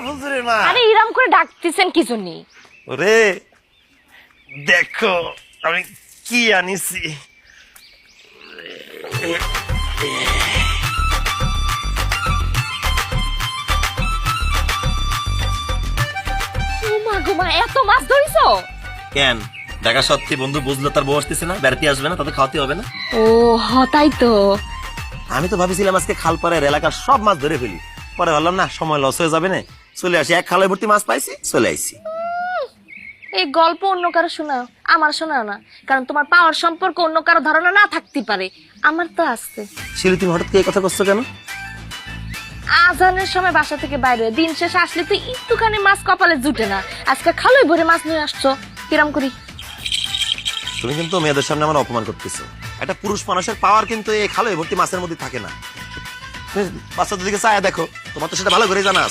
ফুলসুরির মা। আরে ইরাম করে ডাকতেছেন কি জন্য? ওরে দেখো আমি কি আনিছি। ওমা গোমা, এত মাছ ধরিছো? কেন দেখা সত্যি বন্ধু বুঝলো তার বউ আসতেছে না, বেড়াতে আসবে না, তবে খাওয়াতে হবে না। ও তাই তো। আমি তো ভাবিছিলাম আজকে খাল পাড়ের এলাকার সব মাছ ধরে ফেলি, পরে ভাবলাম না সময় লস হয়ে যাবে না, চলে আসি। এক খালে ভর্তি মাছ পাইছি, চলে আইছি। এই গল্প অন্য কারো শোনাও, আমার শোনাও না, কারণ তোমার পাওয়ার সম্পর্ক অন্য কারো ধারণা না থাকতে পারে, আমার তো আছে। শিলি তুমি হঠাৎ এই কথা করছো কেন? আজানের সময় বাসা থেকে বাইরে হয়ে দিন শেষে আসলে তুই একটুখানি মাছ কপালে জুটে না, আজকে খালোই ভরে মাছ নিয়ে আসছো, কিরম করি? তুমি কিন্তু মেয়েদের সামনে আমার অপমান করতেছো। একটা পুরুষ মানুষের পাওয়ার কিন্তু এই খালে ভর্তি মাছের মধ্যে থাকে না। তুমি বাচ্চাদের দিকে চায়া দেখো, তোমার তো সেটা ভালো করে জানা আছে।